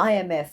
IMF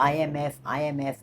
IMF IMF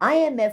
IMF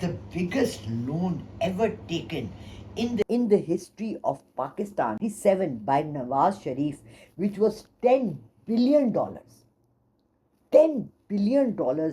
the biggest loan ever taken in the history of Pakistan, 7 by Nawaz Sharif, which was $10 billion. $10 billion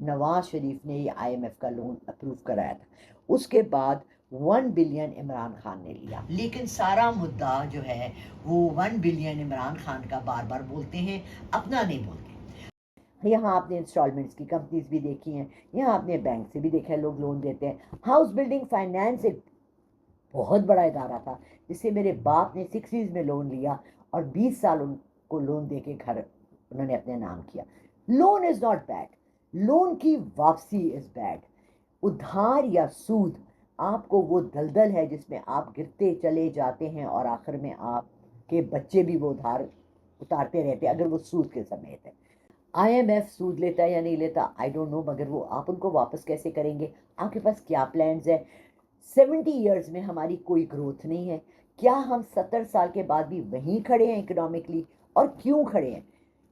Nawaz Sharif نے یہ IMF کا loan approve کرایا تھا. اس کے بعد 1 billion Imran Khan نے لیا. لیکن سارا مدعا جو ہے وہ 1 بلین عمران خان کا بار بار بولتے ہیں، اپنا نہیں بولتے. یہاں آپ نے انسٹالمنٹس کی کمپنیز بھی دیکھی ہیں، یہاں آپ نے بینک سے بھی دیکھا ہے لوگ لون دیتے ہیں. ہاؤس بلڈنگ فائنانس ایک بہت بڑا ادارہ تھا جس سے میرے باپ نے 60s میں لون لیا اور 20 سال ان کو لون دے کے گھر انہوں نے اپنے نام کیا. Loan is not bad, loan کی واپسی از بیڈ. ادھار یا سود آپ کو وہ دلدل ہے جس میں آپ گرتے چلے جاتے ہیں اور آخر میں آپ کے بچے بھی وہ ادھار اتارتے رہتے اگر وہ سود کے سمیت ہے. IMF سود لیتا ہے یا نہیں لیتا آئی ڈونٹ نو، مگر وہ آپ ان کو واپس کیسے کریں گے؟ آپ کے پاس کیا پلانز ہے؟ 70 ایئرز میں ہماری کوئی گروتھ نہیں ہے. کیا ہم 70 سال کے بعد بھی وہیں کھڑے ہیں اکنامکلی؟ اور کیوں کھڑے ہیں؟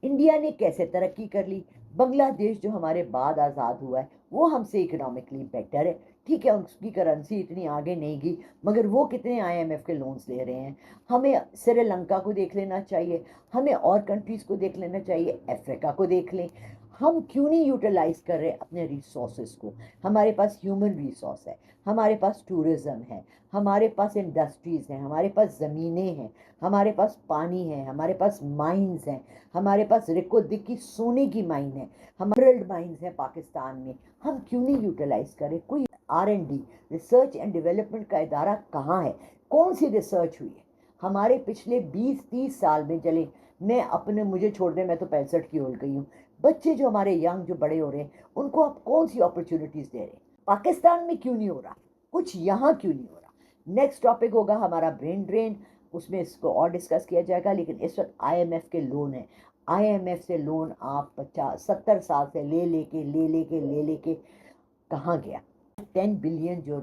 انڈیا نے کیسے ترقی کر لی؟ بنگلہ دیش جو ہمارے بعد آزاد ہوا ہے وہ ہم سے اکنامکلی بیٹر ہے. ٹھیک ہے اس کی کرنسی اتنی آگے نہیں گئی مگر وہ کتنے IMF کے لونز لے رہے ہیں. ہمیں سری لنکا کو دیکھ لینا چاہیے، ہمیں اور کنٹریز کو دیکھ لینا چاہیے، افریقہ کو دیکھ لیں. ہم کیوں نہیں یوٹیلائز کر رہے اپنے ریسورسز کو؟ ہمارے پاس ہیومن ریسورس ہے، ہمارے پاس ٹورزم ہے، ہمارے پاس انڈسٹریز ہیں، ہمارے پاس زمینیں ہیں، ہمارے پاس پانی ہے، ہمارے پاس مائنز ہیں، ہمارے پاس رکو دکی سونے کی مائن ہے، ہمارے مائنز ہیں پاکستان میں. ہم کیوں نہیں یوٹیلائز کریں؟ کوئی R&D ریسرچ اینڈ ڈیولپمنٹ کا ادارہ کہاں ہے؟ کون سی ریسرچ ہوئی ہے؟ ہمارے پچھلے 20-30 سال میں چلے، میں اپنے مجھے چھوڑ دیں، میں تو 65 کی ہو گئی ہوں. بچے جو ہمارے ینگ جو بڑے ہو رہے ہیں ان کو آپ کون سی اپرچونٹیز دے رہے ہیں؟ پاکستان میں کیوں نہیں ہو رہا؟ کچھ یہاں کیوں نہیں ہو رہا؟ نیکسٹ ٹاپک ہوگا ہمارا برین ڈرین، اس میں اس کو اور ڈسکس کیا جائے گا. لیکن اس وقت IMF کے لون ہیں. IMF سے لون آپ 70 سال سے لے کے کہاں گیا؟ 10 بلین جو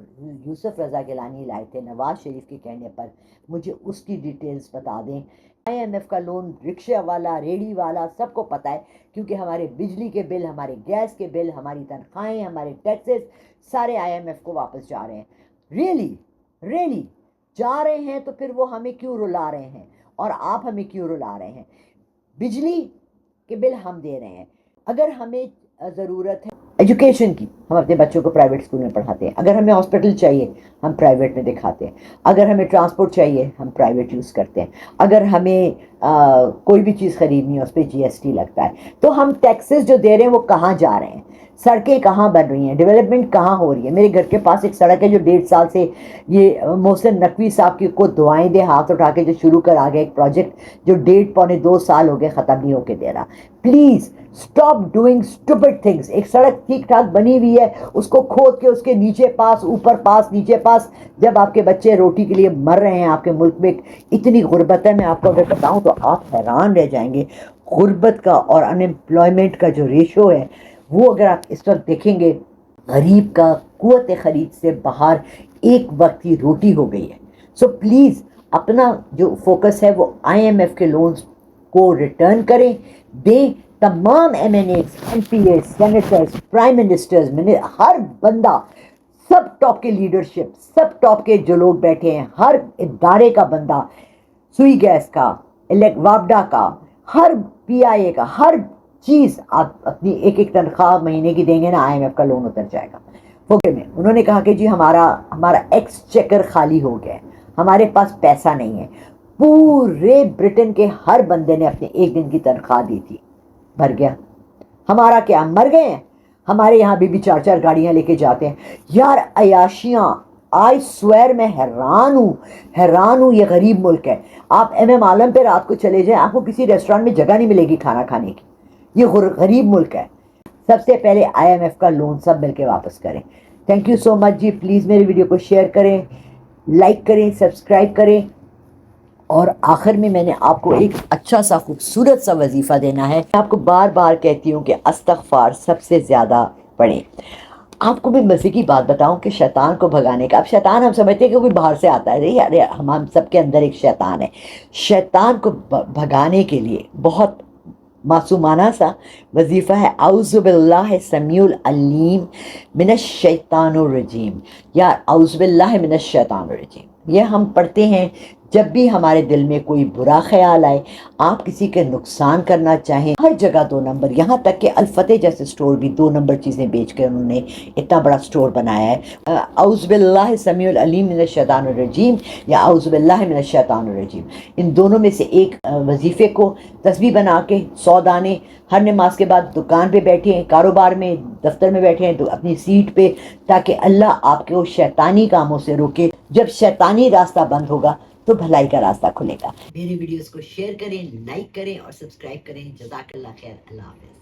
یوسف رضا گیلانی لائے تھے نواز شریف کے کہنے پر، مجھے اس کی ڈیٹیلز بتا دیں. IMF کا لون رکشہ والا، ریڑی والا سب کو پتا ہے کیونکہ ہمارے بجلی کے بل، ہمارے گیس کے بل، ہماری تنخواہیں، ہمارے ٹیکسز سارے IMF کو واپس جا رہے ہیں. ریلی جا رہے ہیں تو پھر وہ ہمیں کیوں رلا رہے ہیں اور آپ ہمیں کیوں رلا رہے ہیں؟ بجلی کے بل ہم دے رہے ہیں. اگر ہمیں ضرورت ہے ایجوکیشن کی، ہم اپنے بچوں کو پرائیویٹ اسکول میں پڑھاتے ہیں. اگر ہمیں ہاسپٹل چاہیے ہم پرائیویٹ میں دکھاتے ہیں. اگر ہمیں ٹرانسپورٹ چاہیے ہم پرائیویٹ یوز کرتے ہیں. اگر ہمیں کوئی بھی چیز خریدنی ہے اس پہ GST لگتا ہے. تو ہم ٹیکسز جو دے رہے ہیں وہ کہاں جا رہے ہیں؟ سڑکیں کہاں بن رہی ہیں؟ ڈیولپمنٹ کہاں ہو رہی ہے؟ میرے گھر کے پاس ایک سڑک ہے جو 1.5 سال سے یہ محسن نقوی صاحب کی کو دعائیں دے ہاتھ اٹھا کے جو شروع کر آگے ایک پروجیکٹ جو 1.5-2 سال ہو گئے ختم نہیں ہو کے دے رہا. Please stop doing stupid things. ایک سڑک ٹھیک ٹھاک بنی ہوئی ہے اس کو کھود کے اس کے نیچے پاس، اوپر پاس، نیچے پاس. جب آپ کے بچے روٹی کے لیے مر رہے ہیں آپ کے ملک میں، اتنی غربت ہے، میں آپ کو اگر بتاؤں تو آپ حیران رہ جائیں گے. غربت کا اور انمپلائمنٹ کا جو ریشو ہے وہ اگر آپ اس وقت دیکھیں گے، غریب کا قوت خرید سے باہر ایک وقت کی روٹی ہو گئی ہے. سو پلیز اپنا جو فوکس ہے وہ IMF کے لونز کو ریٹرن کریں، دیں. تمام MNAs، MPAs، senators, prime ministers, ہر بندہ، سب ٹاپ کے لیڈرشپ، سب ٹاپ کے جو لوگ بیٹھے ہیں، ہر ادارے کا بندہ، سوئی گیس کا، وابڈا کا، ہر PIA کا، ہر چیز آپ اپنی ایک تنخواہ مہینے کی دیں گے نا IMF کا لون اتر جائے گا. میں انہوں نے کہا کہ جی ہمارا ایکسچیکر خالی ہو گیا ہے، ہمارے پاس پیسہ نہیں ہے. پورے برٹن کے ہر بندے نے اپنے 1 دن کی تنخواہ دی تھی، بھر گیا. ہمارا کیا، مر گئے ہیں؟ ہمارے یہاں بھی 4 گاڑیاں لے کے جاتے ہیں یار. عیاشیاں، آئی سویر میں حیران ہوں. یہ غریب ملک ہے. آپ MM عالم پہ رات کو چلے جائیں، آپ کو کسی ریسٹورینٹ میں جگہ نہیں ملے گی کھانا کھانے کی. یہ غریب ملک ہے. سب سے پہلے IMF کا لون سب مل کے واپس کریں. تھینک یو سو مچ جی. پلیز میری ویڈیو کو شیئر کریں، لائک کریں، سبسکرائب کریں. اور آخر میں نے آپ کو ایک اچھا سا خوبصورت سا وظیفہ دینا ہے. میں آپ کو بار بار کہتی ہوں کہ استغفار سب سے زیادہ پڑھیں. آپ کو میں مزے کی بات بتاؤں کہ شیطان کو بھگانے کا، اب شیطان ہم سمجھتے ہیں کہ کوئی باہر سے آتا ہے، ارے ہم سب کے اندر ایک شیطان ہے. شیطان کو بھگانے کے لیے بہت معصومانہ سا وظیفہ ہے. اعوذ باللہ السمیع العلیم من الشیطان الرجیم، یا اعوذ باللہ من الشیطان الرجیم. یہ ہم پڑھتے ہیں جب بھی ہمارے دل میں کوئی برا خیال آئے، آپ کسی کے نقصان کرنا چاہیں، ہر جگہ 2 نمبر، یہاں تک کہ الفتح جیسے سٹور بھی 2 نمبر چیزیں بیچ کے انہوں نے اتنا بڑا سٹور بنایا ہے۔ اعوذ باللہ السمیع العلیم من الشیطان الرجیم یا اعوذ باللہ من الشیطان الرجیم، ان دونوں میں سے ایک وظیفے کو تسبیح بنا کے 100 دانے ہر نماز کے بعد دکان پہ بیٹھے ہیں، کاروبار میں، دفتر میں بیٹھے ہیں تو اپنی سیٹ پہ، تاکہ اللہ آپ کے اس شیطانی کاموں سے روکے۔ جب شیطانی راستہ بند ہوگا تو بھلائی کا راستہ کھلے گا۔ میری ویڈیوز کو شیئر کریں، لائک کریں اور سبسکرائب کریں۔ جزاک اللہ خیر، اللہ حافظ۔